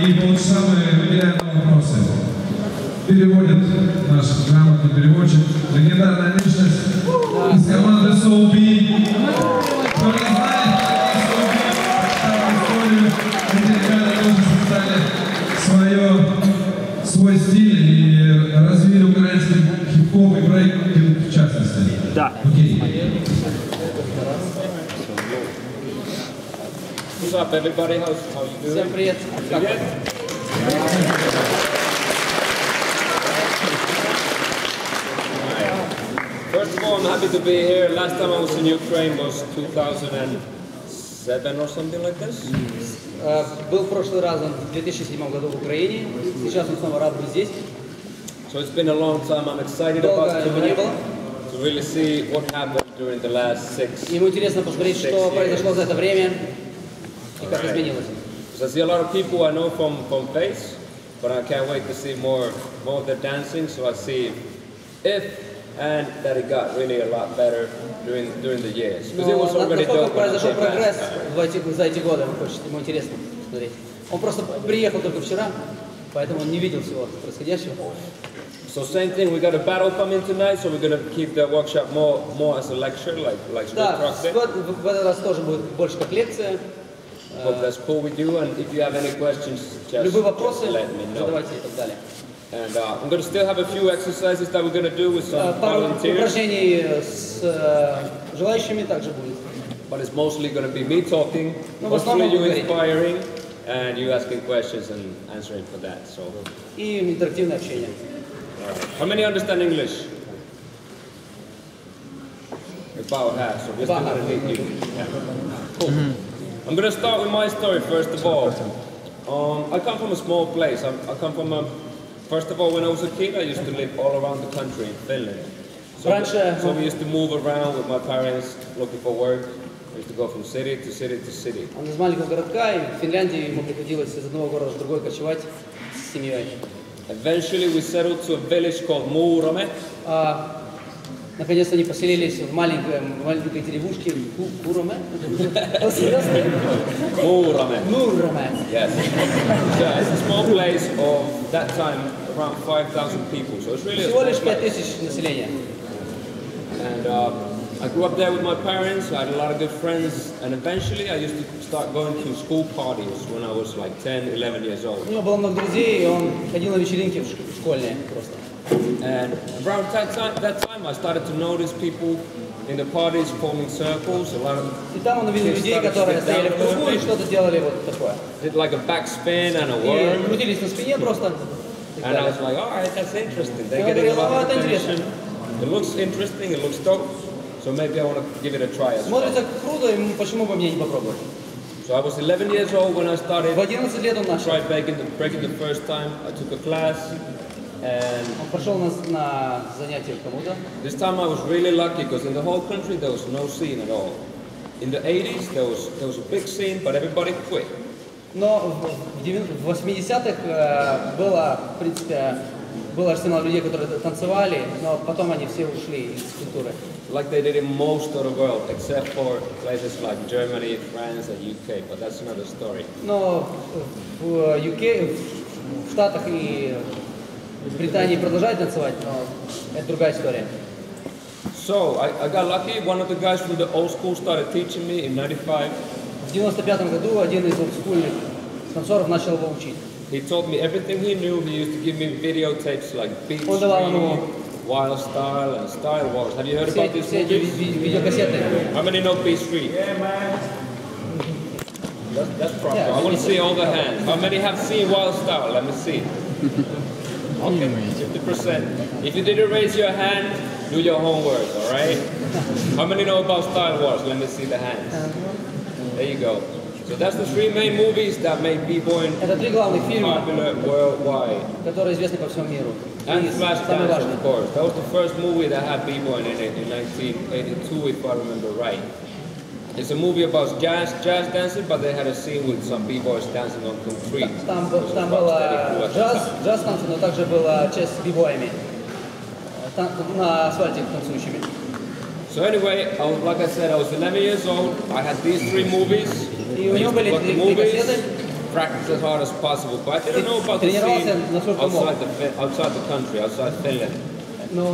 И полчаса мы выделяем вопросы. Переводит наш грамотный переводчик, легендарная личность из команды Soul B. Кто не знает, историю, эти ребята тоже создали свой стиль и развили украинский хип-хоп и брейкинг в частности. Да. Окей. What's up, everybody? How you doing? Всем привет. Привет. First of all, I'm happy to be here. Last time I was in Ukraine was 2007 or something like this. Был в прошлый раз в 2007 году в Украине. Сейчас он снова рад быть здесь. So it's been a long time. I'm excited about tonight to really see what happened during the last 6 Ему интересно посмотреть, что произошло за это время и как изменилось. I see a lot of people I know from face, but I can't wait to see more of their dancing. So I see if and that it got really a lot better during the years. Because it was already Насколько dope when I произошел came прогресс back. за эти годы, ему интересно посмотреть. Он просто приехал только вчера, поэтому он не видел всего происходящего. So same thing, we got a battle coming tonight, so we're gonna keep the workshop more as a lecture, like Да, Rock в этот раз тоже будет больше как лекция. Hope that's cool with you, and if you have any questions, just let me know. Задавайте и так далее. And I'm gonna still have a few exercises that we're gonna do with some volunteers. Упражнений с желающими также будет. But it's mostly gonna be me talking, hopefully you inspiring, and you asking questions and answering for that. So. И интерактивное общение. How many understand English? About half, so we're still gonna need you. Yeah. Cool. I'm gonna start with my story first of all. I come from a small place. I come from first of all, when I was a kid, I used to live all around the country in Finland. So we used to move around with my parents looking for work. We used to go from city to city to city. Он из маленького городка, и в Финляндии ему приходилось из одного города в другой кочевать с семьей. Eventually we settled to a village called Muurame. Наконец-то они поселились в маленькой деревушке Muurame. Muurame. Yes. Yeah, it's a small place of that time around 5,000 people. So it's really a Всего лишь small 5000 населения. And I grew up there with my parents. I had a lot of good friends, and eventually I used to start going to school parties when I was like 10, 11 years old. У него было много друзей, и он ходил на вечеринки школьные просто. And around that time, I started to notice people in the parties forming circles. A lot of И там он увидел людей, которые стояли в кругу и что-то делали вот такое. did like a backspin and a И worm. крутились на спине просто. And I was like, all right, that's interesting. They're getting a lot of attention. It looks interesting. It looks dope. So maybe I want to give it a try as well. Смотрится круто, и почему бы мне не попробовать? So I was 11 years old when I started. В 11 лет он начал. Tried breaking the first time. I took a class. And Он пошел на занятия к кому-то. this time I was really lucky because in the whole country there was no scene at all. In the 80s there was a big scene, but everybody quit. Но в 80-х было, в принципе, был арсенал людей, которые танцевали, но потом они все ушли из культуры. Like they did in most of the world, except for places like Germany, France, and UK, but that's another story. Но в UK, в Штатах и в Британии продолжают танцевать, но это другая история. So I got lucky. One of the guys from the old school started teaching me in '95. В 95 году один из олдскульных танцоров начал его учить. He taught me everything he knew. He used to give me videotapes like Beat Он давал ему Street, Wild Style, and Style Wars. Have you heard about these все эти movies? видеокассеты. How many know Beat Street? Yeah, man. That's proper. Yeah, I want to see all the hands. How many have seen Wild Style? Let me see. Okay, 50%. If you didn't raise your hand, do your homework, all right? How many know about Style Wars? Let me see the hands. There you go. So that's the three main movies that made b-boing popular worldwide. Которые известны по всему миру. And Flashdance, of course. That was the first movie that had b-boing in it in 1982, if I remember right. It's a movie about jazz dancing, but they had a scene with some b-boys dancing on concrete. Там было джаз танцы, но также была часть с бибоями на асфальте танцующими. So anyway, like I said, I was 11 years old. I had these three movies. И у него были три кассеты. practice as hard as possible, but I didn't know about the scene outside the country, outside Finland. No.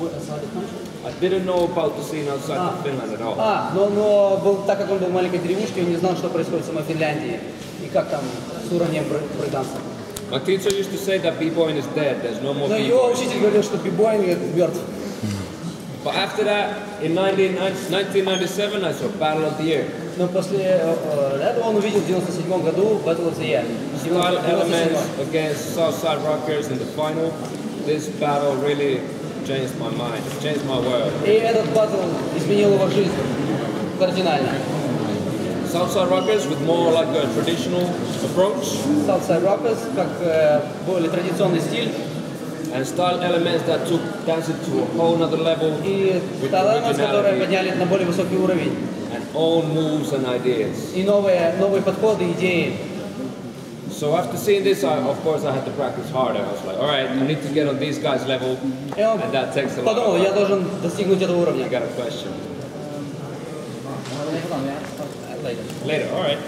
Outside the country? I didn't know about the scene outside of Finland at all. Но так как он был в маленькой деревушке, он не знал, что происходит в самой Финляндии и как там с уровнем брейкданса. My teacher used to say that b-boing is dead. There's no more b-boing. Но его учитель говорил, что b-boing мертв. But after that, in 1997, I saw Battle of the Year. Но после этого он увидел в 1997 году Battle of the Year. Style elements against Southside Rockers in the final. This battle really changed my mind, changed my world. И этот батл изменил его жизнь кардинально. Southside Rockers with more like a traditional approach. Southside Rockers как более традиционный стиль. And style elements that took dancing to a whole other level. И style elements, которые подняли на более высокий уровень. And own moves and ideas. И новые подходы, идеи. So after seeing this, of course, I had to practice harder. I was like, all right, I need to get on these guys' level, and that takes a lot. Подумал, я должен достигнуть этого уровня. I got a question. Later, all right.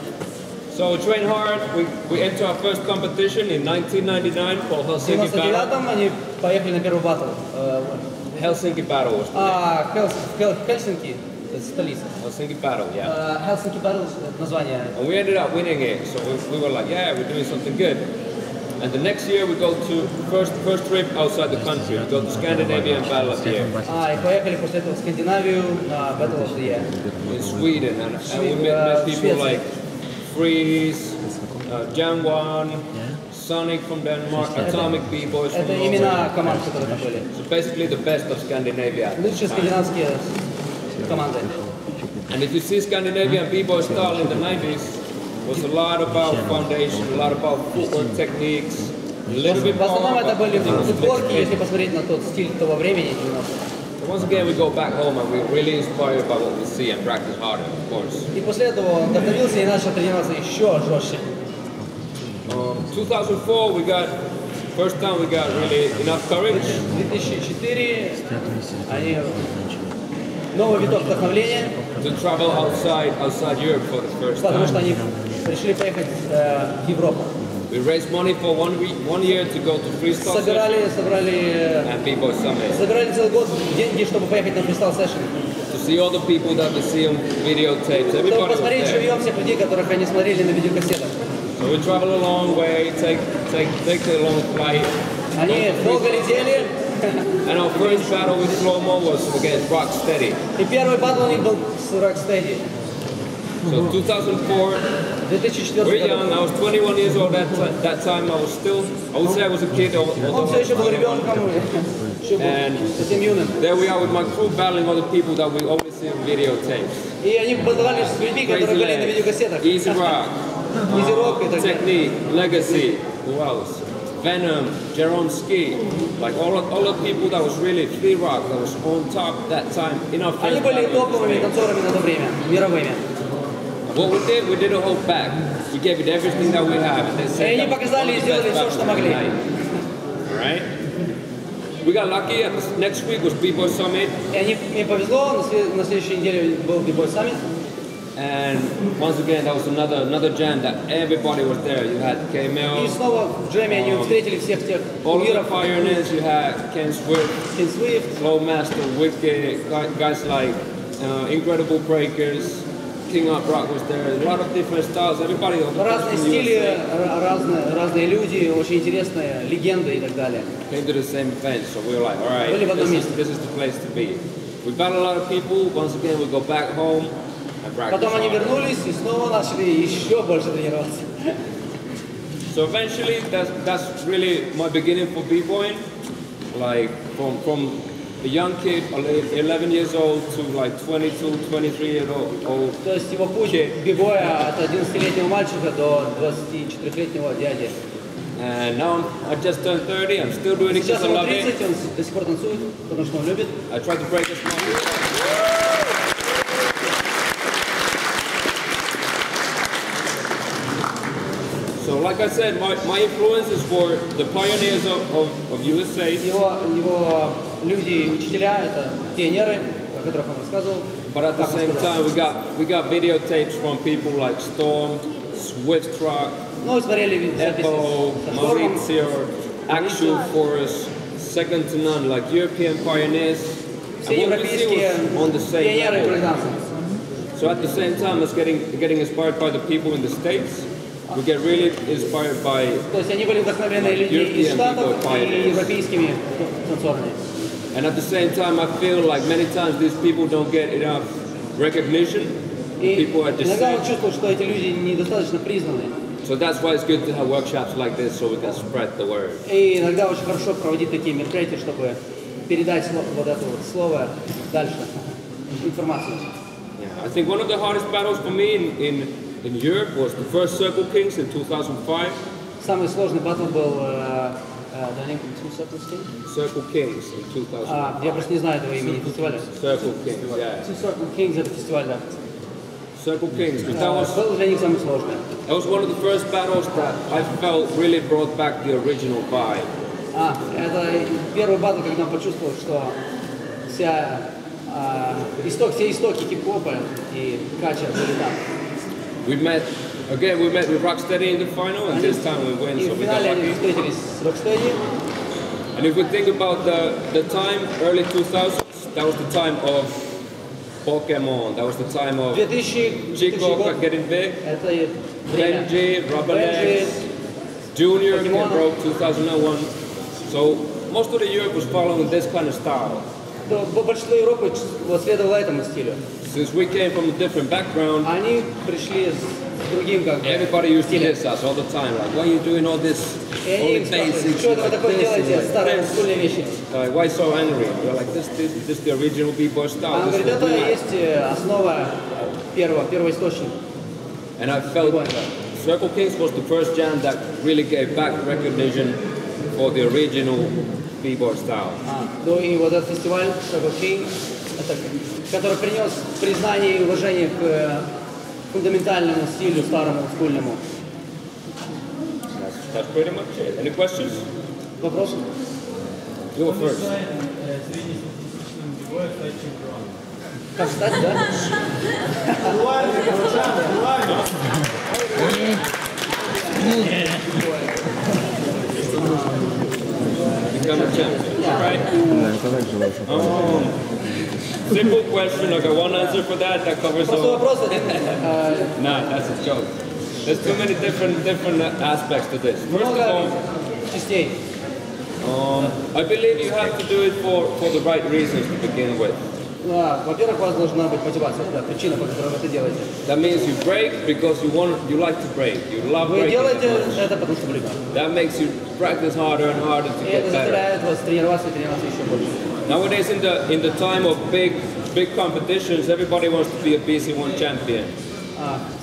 So train hard. We enter our first competition in 1999 called Helsinki В 99-м они поехали на первый батл. Helsinki Battle was Хельсинки, столица. Helsinki Battle, yeah. Helsinki Battle название. And we ended up winning it, so we were like, yeah, we're doing something good. And the next year we go to first trip outside the country. We go to Scandinavian Battle of the Year. И поехали после этого в Скандинавию на Battle of the Year. In Sweden, and we met people like Freeze, Jangwan, Sonic from Denmark, Atomic B-boys from Это Norway. имена команд, которые там были. So basically the best of Scandinavia. Лучшие скандинавские команды. And if you see Scandinavian B-boy style in the 90s, it was a lot about foundation, a lot about footwork techniques, a little bit В основном more это about были techniques. футболки, если посмотреть на тот стиль того времени. So once again we go back home and we're really inspired by what we see and practice harder, of course. И после этого он вдохновился и начал тренироваться еще жестче. 2004 we got, first time we got really enough courage. 2004 они новый виток вдохновления. To travel outside Europe for the first Потому что time. они решили поехать в Европу. We raised money for one year to go to freestyle Собирали and B-boy summit. целый год деньги, чтобы поехать на фристайл сессион. To see all the people that they see on videotapes, Чтобы everybody was посмотреть there. живьем всех людей, которых они смотрели на видеокассетах. So we travel a long way, take a long flight. Они долго летели. And our first battle with Slow-Mo was against Rocksteady. И первый батл у них был с Rocksteady. So 2004, 2004 we're young, I was 21 years old that time, I was still, I would say I was a kid. Он все еще был ребенком, еще был совсем юным. There we are with my crew battling other people that we only see on videotapes. И они батловали с людьми, которые были на видеокассетах. Easy Rock, Easy Rock и так далее. Technique, Legacy, who else? Venom, Jerome Ski, like all the people that was really free rock, that was on top that time in our first Они были battle. топовыми танцорами на то время, мировыми. What we did a whole back. We gave it everything that we have. And they И said они that was показали one и of the сделали best все, что battles of the могли. night. Alright? We got lucky, and next week was B-Boy Summit. И мне повезло, на следующей неделе был B-boy summit. And once again, that was another jam that everybody was there. You had И K-Mel, снова в джеме они встретили всех тех all of the кумиров. pioneers. You had Ken Swift, Ken Swift, Flowmaster, Wicked, guys like Incredible Breakers, King Up Rock was there. A lot of different styles. Everybody on the разные стили, разные люди, очень интересные легенды и так далее. came to the same event, so we were like, all right, Были в одном месте. this is the place to be. We battled a lot of people. Once again, we go back home and practice Потом они hard. вернулись и снова начали еще больше тренироваться. So eventually, that's really my beginning for b-boying. Like from a young kid, 11 years old, to like 22, 23 years old. То есть его путь бибоя от 11-летнего мальчика до 24-летнего дяди. And now I just turned 30. I'm still doing it Сейчас because I ему love 30, it. он до сих пор танцует, потому что он любит. I try to break a small. So like I said, my influences were the pioneers of USA. Его люди, учителя, это пионеры, о которых он рассказывал. But at the same time, we got videotapes from people like Storm, Swift Truck, Ну, смотрели записи Epo, со Штормом. Maurizio, Actual Force, second to none, like European pioneers. Все And what we see европейские was on the same пионеры level. брейкданса. So at the same time as getting inspired by the people in the States, we get really inspired by То есть они были вдохновлены людьми из Штатов и европейскими танцорами. and at the same time I feel like many times these people don't get enough recognition. И People are just иногда saying, он чувствовал, что эти люди недостаточно признаны. so that's why it's good to have workshops like this so we can spread the word. И иногда очень хорошо проводить такие мероприятия, чтобы передать вот это вот слово дальше, информацию. Yeah, I think one of the hardest battles for me in Europe was the first Circle Kings in 2005. Самый сложный батл был Circle Kings in 2005. я просто не знаю этого имени фестиваля. Circle Kings, yeah. Circle Kings это фестиваль, да. Circle Kings, because Был для них самый сложный. that was one of the first battles that I felt really brought back the original vibe. Это первый батл, когда он почувствовал, что все истоки хип-хопа и кача были там. We met with Rocksteady in the final, and this time we win, И so в we got финале они lucky. встретились с Rocksteady. And if we think about the time, early 2000s, that was the time of Pokemon, that was the time of 2000 Chico год. getting big, Это время. Benji, Rubberlegs, Junior came Pokemon. broke 2001. So most of the Europe was following this kind of style. Большинство Европы следовало этому стилю. Since we came from a different background, Они пришли с другим как бы everybody used to стилем. diss us all the time, like, why are you doing all this, И all они the спрашивают, basics, что это вы like такое this, делаете, like старые this? школьные вещи. Why so angry? We're like, this the original b-boy style. Он This говорит, is это what we и like. есть основа первоисточник. And I felt Circle Kings was the first jam that really gave back recognition for the original b-boy style. Ну и вот этот фестиваль Circle King, который принес признание и уважение к фундаментальному стилю, старому, скульному. That's pretty much it. Any questions? Вопросы? You go first. Как стать, да? Become a champion. Right? Simple question. I got one answer for that. That covers Просто all. вопрос один. Nah, that's a joke. There's too many different aspects to this. First of all, Много частей. I believe you have to do it for the right reasons to begin with. Во-первых, у вас должна быть мотивация, да, причина, по которой вы это делаете. That means you break because you like to break. You love Вы breaking. делаете that much. это потому, что вы любите. That makes you practice harder and harder to И get это better. заставляет вас тренироваться и тренироваться еще больше. Nowadays, in the time of big competitions, everybody wants to be a BC1 champion.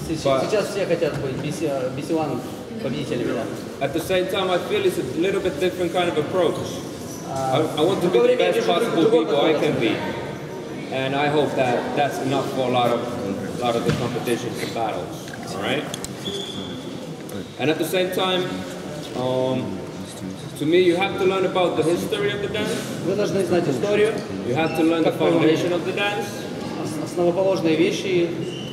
Сейчас все хотят быть BC1 победителями, да. At the same time, I feel it's a little bit different kind of approach. I want to be the best possible people I can be, and I hope that that's enough for a lot of the competitions and battles. All right. And at the same time, to me, you have to learn about the history of the dance. Вы должны знать историю, You have to learn the foundation of the dance. основоположные вещи,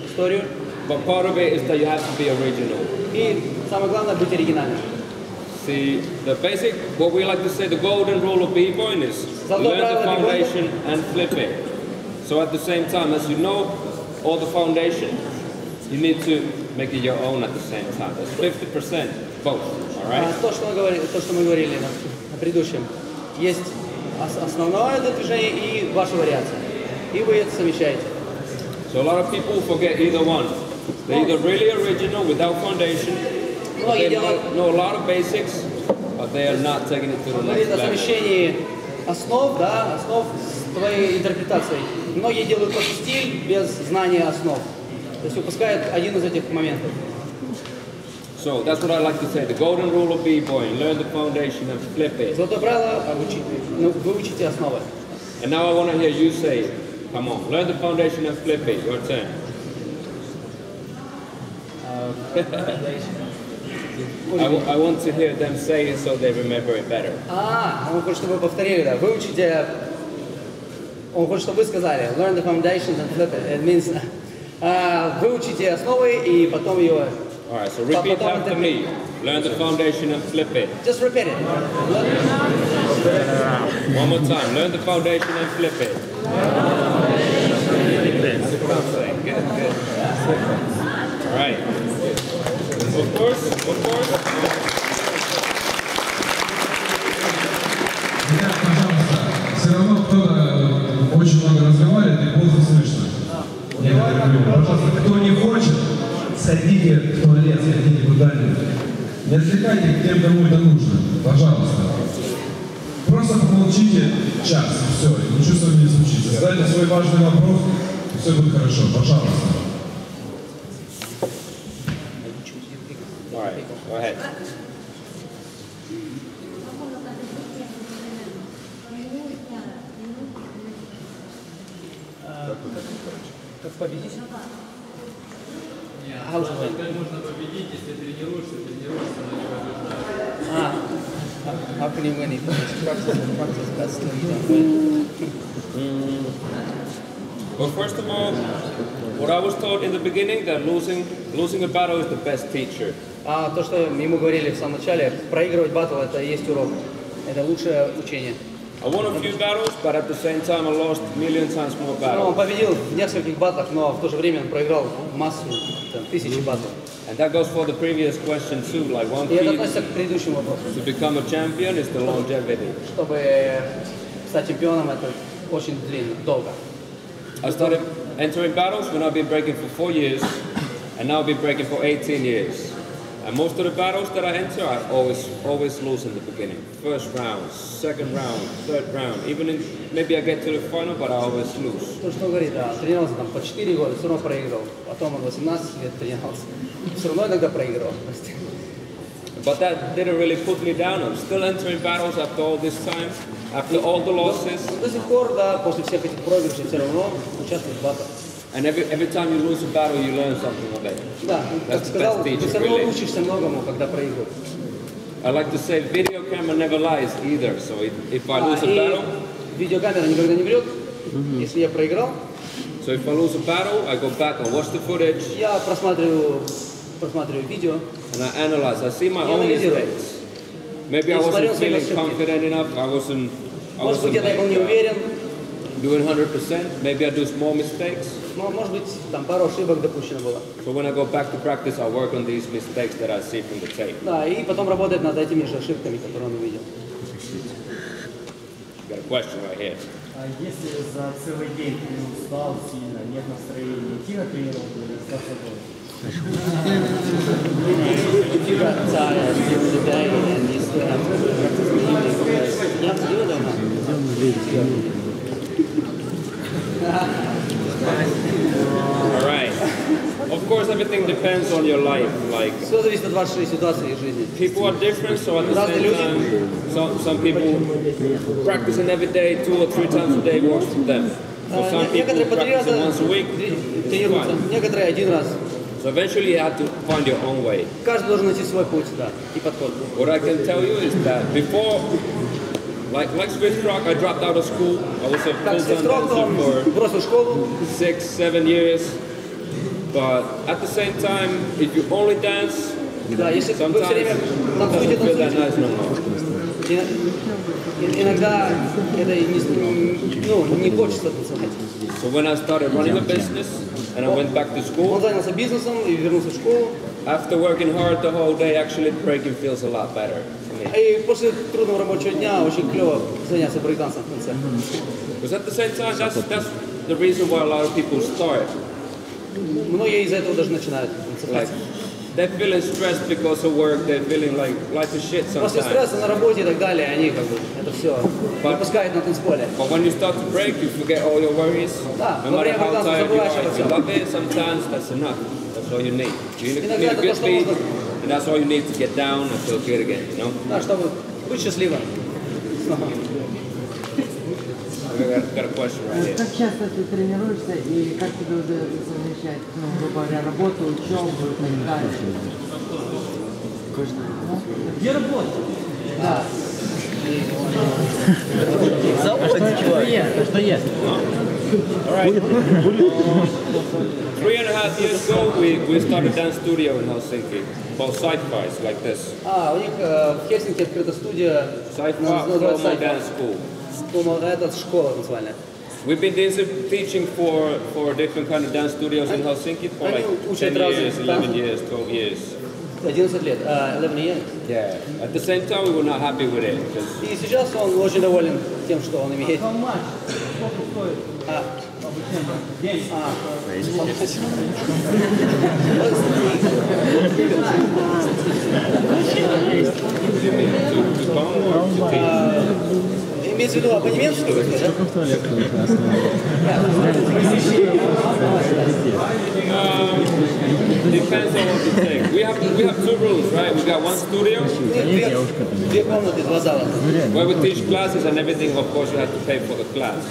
историю. But part of it is that you have to be original. И самое главное быть оригинальным. See, the basic, what we like to say, the golden rule of b-boying is learn the foundation and flip it. So at the same time, as you know all the foundation, you need to make it your own at the same time. That's 50% both, all right? То, что мы говорили на предыдущем, есть основное движение и ваша вариация. И вы это совмещаете. So a lot of people forget either one. They're either really original without foundation, or they know a lot of basics, but they are not taking it to the next Говорит о level. совмещении основ, да, основ с твоей интерпретацией. Многие делают просто стиль без знания основ. То есть упускают один из этих моментов. So that's what I like to say, the golden rule of b-boying, learn the foundation and flip it. Золотое правило выучите основы. And now I want to hear you say it. Come on, learn the foundation and flip it. Your turn. I want to hear them say it so they remember it better. Он хочет, чтобы вы повторили, да. Выучите. Он хочет, чтобы вы сказали. Learn the foundations and flip it. It means выучите основы и потом ее All right, so repeat after me. Learn the foundation and flip it. Just repeat it. One more time. Learn the foundation and flip it. That's what I'm saying. Good, good. All right. Of course. Ребят, пожалуйста, все равно кто-то очень много разговаривает и плохо слышно. Пожалуйста, кто не хочет, сойдите в туалет, сходите куда-нибудь. Не отвлекайте тем, кому это нужно. Пожалуйста. Просто помолчите час, и все, и ничего с вами не случится. Задайте свой важный вопрос, и все будет хорошо. Пожалуйста. All right, go ahead. Как победить? How to win? Как можно победить, если тренируешься, но не побеждаешь? How can you win if you practice, but still you don't win? Well, first of all, what I was taught in the beginning, that losing a battle is the best teacher. То, что ему говорили в самом начале, проигрывать батл — это и есть урок. Это лучшее учение. I won a few battles, but at the same time I lost a million times more Он battles. победил в нескольких батлах, но в то же время он проиграл массу, тысячи батлов. And that goes for the previous question too. Like one И это key относится к предыдущему вопросу. to become a champion is the longevity. Чтобы стать чемпионом, это очень длинно, долго. I started entering battles when I've been breaking for 4 years, and now I've been breaking for 18 years. And most of the battles that I enter, I always lose in the beginning. First round, second round, third round. Even if maybe I get to the final, but I always lose. То, что он говорит, тренировался там по 4 года, все равно проигрывал. Потом он 18 лет тренировался, все равно иногда проигрывал. But that didn't really put me down. I'm still entering battles after all this time, after all the losses. До сих пор, да, после всех этих проигрышей все равно участвует в батлах. And every time you lose a battle, you learn something of it. Да, как That's the сказал, best ты teacher, все равно really. учишься многому, когда проигрываешь. I like to say video camera never lies either. So if I lose a И battle, видеокамера никогда не врет. Если я проиграл, so if I lose a battle, I go back and watch the footage я просматриваю видео. and I analyze. I see my own mistakes. Maybe I wasn't feeling confident enough. I wasn't Может быть, я был не уверен, doing 100%. Maybe I do small mistakes. но может быть, там пару ошибок допущено было. So when I go back to practice, I work on these mistakes that I see from the tape. Да, и потом работает над этими же ошибками, которые он увидел. Got a question right here. А если за целый день ты устал сильно, нет настроения, идти на тренировку или остаться дома? If you got tired during the day and you still have to practice in the evening, you have to do it or not? All right. Of course, everything depends on your life. Like Все зависит от вашей ситуации в жизни. people are different, so at the same time, some people practicing every day, 2 or 3 times a day works for them. For some people, Некоторые по 3 practicing раза once a week. тренируются, некоторые 1 раз. So eventually, you have to find your own way. Каждый должен найти свой путь, да, и подход. What I can tell you is that before, like Swiss Rock, I dropped out of school. I was a Как full-time сестрок, он dancer бросил школу, for 6-7 years. But at the same time, if you only dance, да, если вы все sometimes время it танцуете, doesn't feel that танцуете, nice no more. иногда это не хочется танцевать. So when I started running a business and I went back to Он school, занялся бизнесом и вернулся в школу. after working hard the whole day, actually breaking feels a lot better for me. И после трудного рабочего дня очень клево заняться брейкдансом в конце. Because at the same time, that's the reason why a lot of people start. Многие из-за этого даже начинают Like, танцевать. they're feeling stressed because of work, they're feeling like life is shit После sometimes. стресса на работе и так далее, они как бы это все выпускают на танцполе. But when you start to break, you forget all your worries. Да, No во matter время how брейкданса tired you забываешь are, обо if you всем. love it, sometimes that's enough. That's all you need. You need Иногда a это good то, что beat, нужно. and that's all you need to get down and feel good again, you know? Да, чтобы быть счастливым. I got a question right here. Как часто ты тренируешься и как тебе удается совмещать, грубо говоря, работу, учебу и так далее? Где работа? Да. Завод, Что есть? All right. 3.5 years ago, we started a dance studio in Helsinki called Sci-Fi, like this. У них в Хельсинки открыта студия, Sci-Fi называется Formal Sci-Fi. Dance School. Это школа танцевальная. We've been teaching for different kind of dance studios in Helsinki for like 10 years, 11 years, 12 years. 11 лет, 11 years. Yeah. At the same time, we were not happy with it. И сейчас он очень доволен тем, что он имеет. Сколько стоит обучение? День. Имеется в виду абонемент, что ли? Depends on what you take. We have two rooms, right? We got one studio Две комнаты, два зала. where we teach classes and everything. Of course, you have to pay for the class.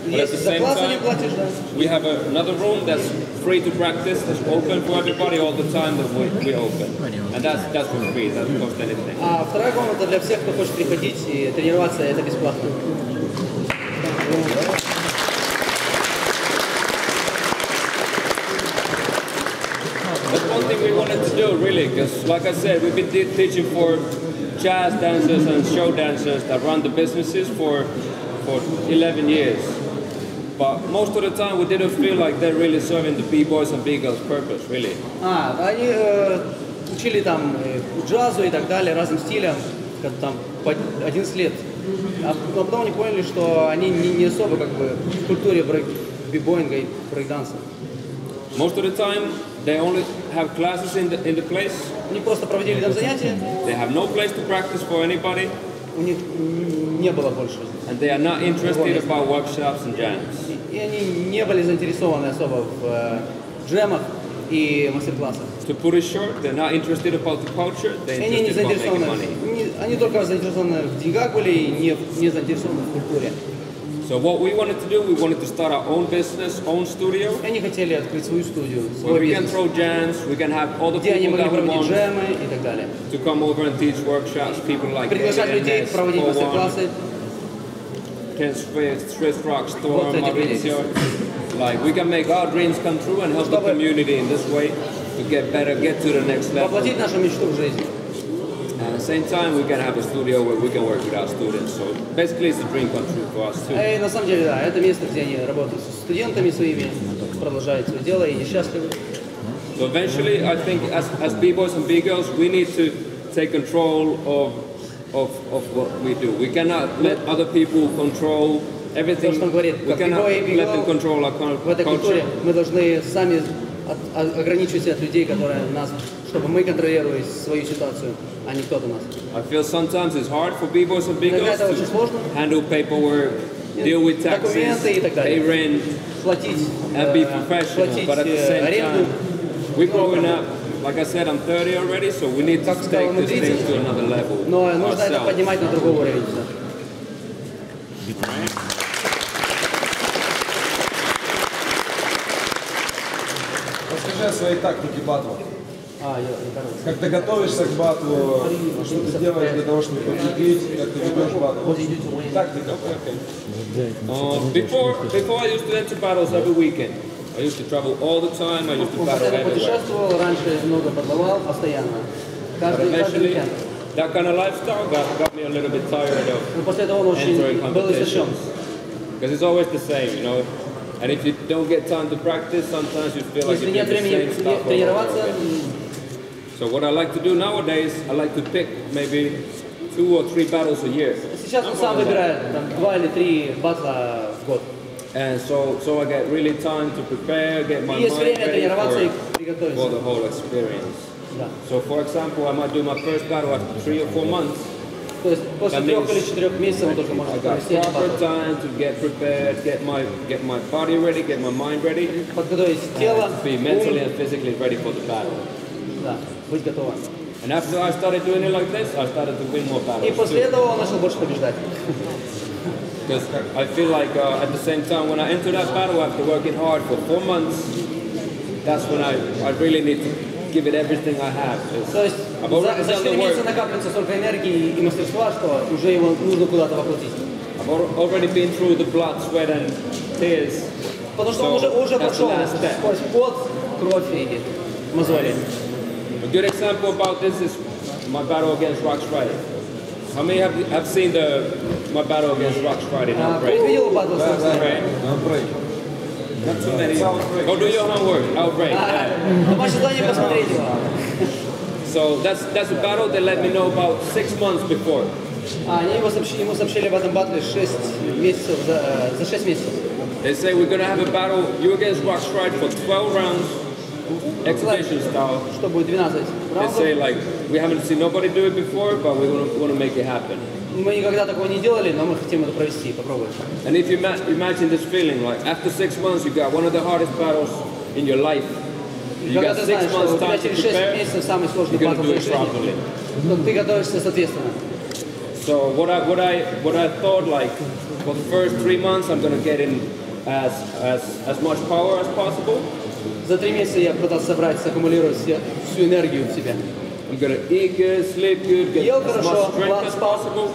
But at the Если за same класс не time, платишь, да. we have another room that's free to practice, that's open for everybody all the time that we open. And that's for free, that doesn't cost anything. А вторая комната для всех, кто хочет приходить и тренироваться, это бесплатно. That's one thing we wanted to do, really, because like I said, we've been teaching for jazz dancers and show dancers that run the businesses for 11 years. But most of the time, we didn't feel like they're really serving the b-boys and b-girls' purpose, really. Они учили там джазу и так далее, разным стилям, там по 11 лет. А потом они поняли, что они не особо как бы в культуре би-боинга и брейк-данса. Most of the time, they only have classes in the place. Они просто проводили там занятия, They have no place to practice for anybody, у них не было больше. and they are not interested about workshops and jams. И они не были заинтересованы особо в джемах и мастер-классах. To put it short, they're not interested about the culture, they're Они не interested about making заинтересованы, money. они только заинтересованы в деньгах были и не заинтересованы в культуре. So what we wanted to do, we wanted to start our own business, own studio, И они хотели открыть свою студию, where свой we can бизнес, throw jams, we can have all the где они people могли that we проводить want джемы и так далее. to come over and teach workshops, people like Приглашать людей ANS, проводить Owen, мастер-классы. Ken Swiss Rock, Storm, Вот эти люди. Maurizio. Like we can make our dreams come true and help the community in this way to get better, get to the next level. Воплотить нашу мечту в жизнь. And at the same time, we can have a studio where we can work with our students. So basically, it's a dream come true for us too. И на самом деле, да, это место, где они работают с студентами своими, продолжают свое дело и несчастливы. So eventually, I think as b-boys and b-girls, we need to take control of what we do. We cannot let other people control everything. То, что он говорит, We как cannot b-boy и let them b-girl, control our в этой культуре culture. мы должны сами ограничивать от людей, которые нас, чтобы мы контролировали свою ситуацию, а не кто-то нас. I feel sometimes it's hard for b-boys and Иногда b-girls это очень to сложно. handle paperwork, deal with taxes, Документы и так pay далее. rent, Платить, and be professional. платить But at the same аренду. time, we're growing up. Like I said, I'm 30 already, so we need to Как сказал take this thing Мудридзе, to another level Но нужно это ourselves. поднимать на другой уровень. Расскажи о своей тактике батла. Я Как ты готовишься к батлу, что ты делаешь для того, чтобы победить, как ты ведешь батл. Тактика. Before I used to enter battles every weekend. I used to travel all the time. I used to battle постоянно everywhere. путешествовал, раньше много батловал, постоянно. But Каждый eventually, уикенд. that kind of lifestyle got me a little bit tired of Но после этого он очень entering был истощен. competitions. Because it's always the same, you know. And if you don't get time to practice, sometimes you feel like Если you do нет the времени same stuff all over тренироваться, again. So what I like to do nowadays, I like to pick maybe 2 or 3 battles a year. сейчас он сам выбирает там, 2 или 3 батла в год. And so I get really time to prepare, get my И есть mind время ready тренироваться и for приготовиться. the whole experience. Да. So for example, I might do my first battle after 3 or 4 months. То есть после That 3 means или 4 месяцев он только может I got провести один proper батл. time to get prepared, get my body ready, get my mind ready, Подготовить тело, and be mentally ум, and physically ready for the battle. да, быть готовым. And after I started doing it like this, I started to win more И battles после too. этого он начал больше побеждать. Because I feel like at the same time when I enter that battle after working hard for 4 months, that's when I really need to give it everything I have. 'Cause То есть I've already за done 4 the месяца work. накапливается столько энергии и мастерства, что уже его нужно куда-то воплотить. I've already been through the blood, sweat and tears Потому что он уже that's the прошел last step. сквозь пот, кровь и мозоли. A good example about this is my battle against Rock Strider. How many have seen my battle against Rock Strider in Outbreak? Кто видел батл с Рокстрайдером? Right? Not too many. Go do your homework. Outbreak. Yeah. Домашнее задание посмотреть его. So that's a battle they let me know about 6 months before. Они ему сообщили об этом батле 6 месяцев, за 6 месяцев. They say we're gonna have a battle, you against Rock Strider for 12 rounds, exhibition style. Что будет 12 They раундов. say like we haven't seen nobody do it before, but we want to make it happen. Мы никогда такого не делали, но мы хотим это провести, попробовать. And if you imagine this feeling, like after 6 months you got one of the hardest battles in your life. You Когда got ты 6 знаешь, что months у тебя time to через 6 prepare, месяцев самый сложный you're gonna батл в do твоей it жизни, properly. то ты готовишься соответственно. So what I thought, like for the first 3 months I'm gonna get in as much power as possible. За 3 месяца я пытался собрать, саккумулировать всю энергию в себе. I'm gonna eat good, sleep good, get Ел as хорошо, much strength as спал. possible.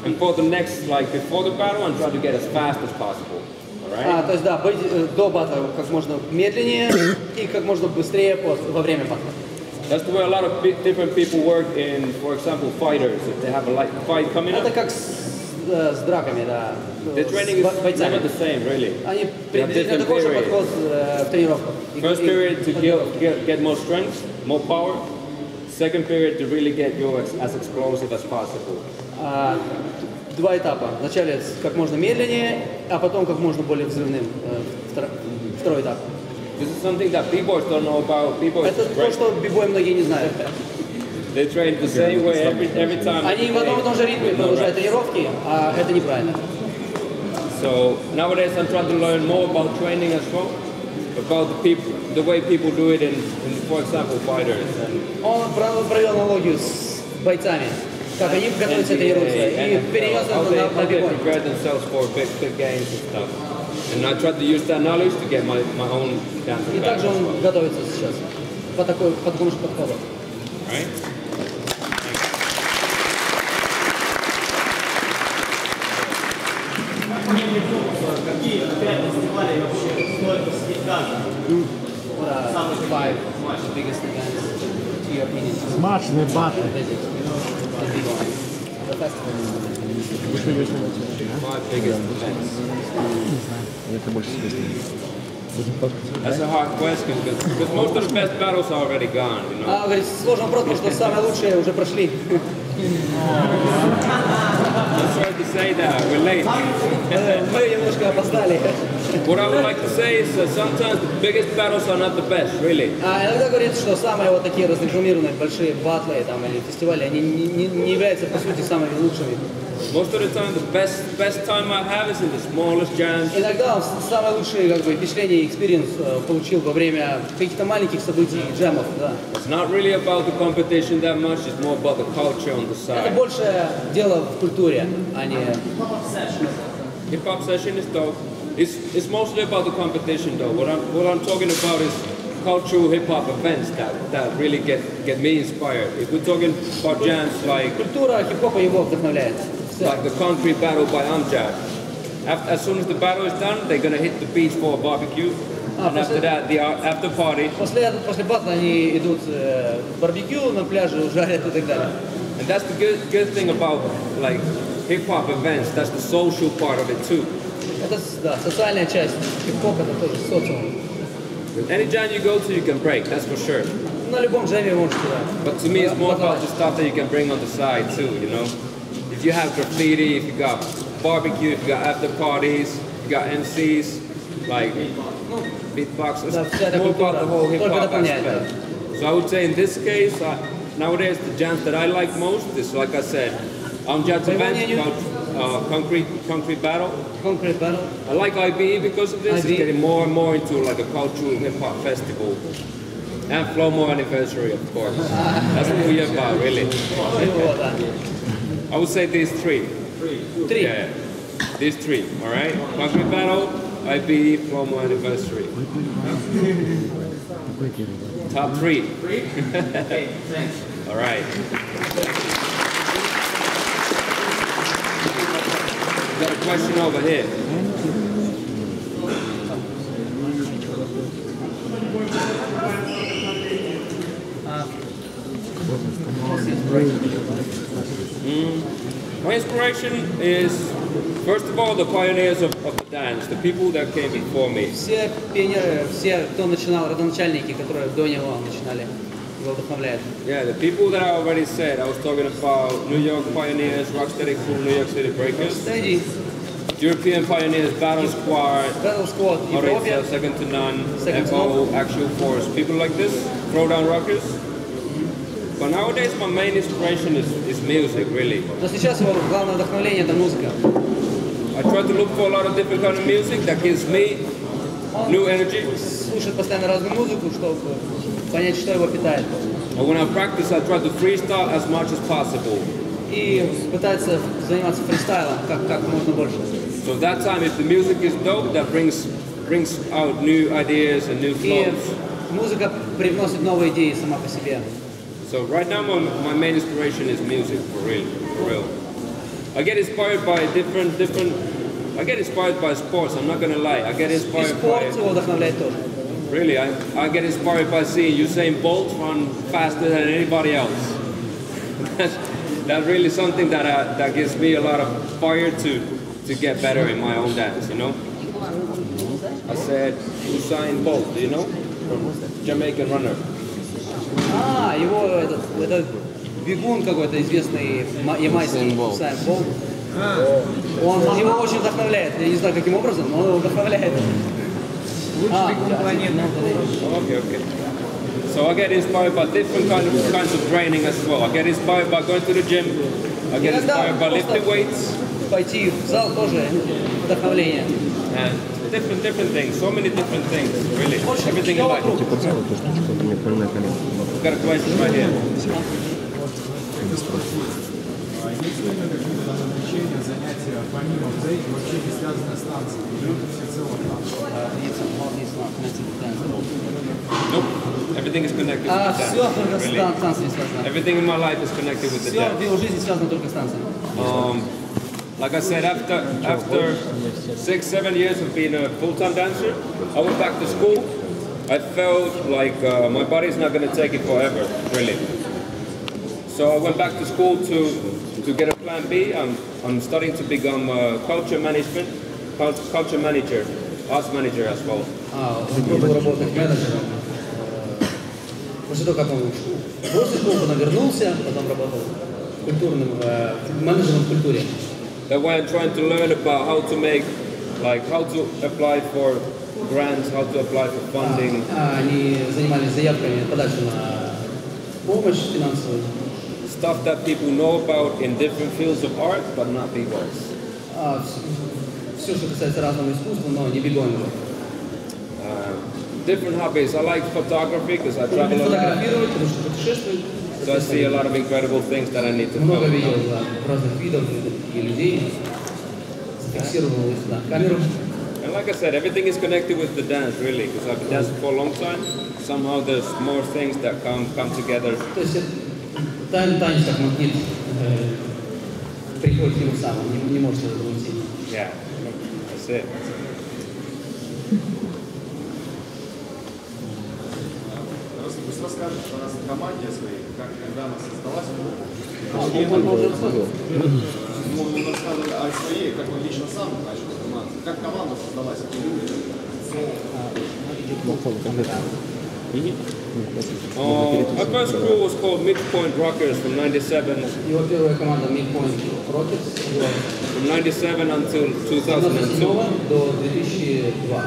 And for the next, like before the battle, I'm trying to get as fast as possible. Alright? То есть да, быть до батла как можно медленнее и как можно быстрее во время батла. That's the way a lot of different people work in, for example, fighters. If they have a like fight coming Это up, как с драками, да. the training is С бойцами. never the same, really. Они They have приблизительно different такой же periods. подход в тренировках. First period to get more strength, more power. Second period to really get you as explosive as possible. Два этапа. Вначале как можно медленнее, а потом как можно более взрывным. Второй этап. This is something that b-boys don't know about. B-boys Это is то, great. что бибой многие не знают. They train the same way every time. Они в одном и том же ритме продолжают тренировки, а это неправильно. So nowadays I'm trying to learn more about training as well, about the way people do it in for example, fighters. And Он провел аналогию с бойцами, как они готовятся тренируются, и перенес how это на they бибой. prepare themselves for big games and stuff. And I try to use that knowledge to get my own dance И также он готовится сейчас по такому же подходу. Right? Какие 5 фестивалей вообще стоит посетить каждый? Five biggest events, to your opinion. Смачный батл. Visit the b-boing, the festival. My biggest events. Это больше That's a hard question because most of the best battles are already gone, you know. Говорит, сложный вопрос, потому что самые лучшие уже прошли. I'm sorry to say that, we're late. Мы немножко опоздали. What I would like to say is that sometimes the biggest battles are not the best, really. Иногда говорится, что самые вот такие разрекламированные большие батлы там, или фестивали, они не являются по сути самыми лучшими. Most of the time, the best time I have is in the smallest jams. Иногда самые лучшие впечатления и экспириенс получил во время каких-то маленьких событий, джемов. Да. It's not really about the competition that much, it's more about the culture on the Это side. больше дело в культуре, а не... Hip-hop session is dope. It's mostly about the competition though. What I'm talking about is cultural hip-hop events that really get me inspired. If we're talking about jams like Культура хип-хопа его вдохновляет. the concrete battle by Amjad. As soon as the battle is done, they're gonna hit the beach for a barbecue. And after that, the after party. После батла они идут в барбекю на пляже, жарят и так далее. And that's the good thing about like hip-hop events. That's the social part of it too. Это да, социальная часть. Хип-хоп это тоже социум. Any jam you go to, you can break. That's for sure. На любом джеме можете. But to me, it's more about the stuff that you can bring on the side too. You know, if you have graffiti, if you got barbecue, if you got after parties, if you got MCs, like beatboxers. It's more about the whole hip-hop aspect. So I would say in this case, nowadays the jams that I like most is, like I said, Amjad's event called Concrete Battle. Concrete battle. I like IBE because of this. IBE. It's getting more and more into like a cultural hip-hop festival. And Flowmore Anniversary, of course. That's what we're about, really. I would say these three. Три. Yeah, these three, all right? Concrete Battle, IBE, Flowmore Anniversary. Top three. Okay, thanks. All right. Got a question over here. My inspiration is, first of all, the pioneers of the dance, the people that came before me. Все пионеры, все, кто начинал, родоначальники, которые до него начинали, его вдохновляют. Yeah, the people that I already said. I was talking about New York pioneers, Rocksteady Crew, New York City Breakers. Steady, European pioneers, Battle Squad, Battle Squad, Европе, Mauritia, Second to None, Second to FO, Actual Force, people like this, Throwdown Rockers. But nowadays my main inspiration is music, really. но сейчас его главное вдохновление это музыка. I try to look for a lot of different kind of music that gives me new energy. Слушает постоянно разную музыку, чтобы понять, что его питает. But when I practice, I try to freestyle as much as possible. И пытается заниматься фристайлом как можно больше. So that time, if the music is dope, that brings out new ideas and new И flows. музыка привносит новые идеи сама по себе. So right now, my main inspiration is music, for real. I get inspired by I get inspired by sports. I'm not gonna lie. I get И inspired спорт by его вдохновляет тоже. really. I get inspired by seeing Usain Bolt run faster than anybody else. That's really something that gives me a lot of fire to get better in my own dance. You know. I said Usain Bolt. Do you know? Jamaican runner. Его этот бегун какой-то известный ямайский, Усайн Болт. Он его очень вдохновляет. Я не знаю, каким образом, но он его вдохновляет. Okay. So I get inspired by different kinds of training as well. I get inspired by going to the gym. I get inspired by lifting weights. Пойти в зал тоже вдохновление. And different things. So many different things. Really. Everything in life. Got a question right here. Есть ли какие-то там обучения, занятия, помимо брейки, вообще не связанные с танцами? Или это всецело танцы? Nope. Everything is connected with the dance. Все только с Really. танцами связано. Everything in my life is connected with the Все в dance. его жизни связано только с танцами. Like I said, after 6-7 years of being a full-time dancer, I went back to school. I felt like my body's not going to take it forever, really. So I went back to school to get a plan B. I'm studying to become a culture manager, arts manager as well. Пробовал работать менеджером. После того, как он после школы потом вернулся, потом работал культурным менеджером в культуре. That way I'm trying to learn about how to make, like how to apply for grants, how to apply for funding. Они занимались заявками подачи на помощь финансовую. Stuff that people know about in different fields of art, but not b-boys. Все, что касается разного искусства, но не бигоинга. Different hobbies. I like photography because I travel a lot. Фотографировать, потому что путешествует. So I see a lot of incredible things that I need to Много film. видел разных видов и людей. Зафиксировал сюда камеру. And like I said, everything is connected with the dance, really, because I've been dancing for a long time. Somehow there's more things that come together. То есть танец как магнит приходит к нему сам, он не может это уйти. Yeah, that's it. Пусть расскажет о нас о команде своей, когда она создалась. Он уже рассказывал. Он рассказывал о своей, как он лично сам начал заниматься. Как команда создалась, какие люди. Our first crew was called Midpoint Rockers from 97. Его первая команда Midpoint Rockets From 97 until 2002. до 2002.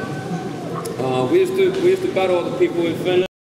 We used to battle other people in Finland.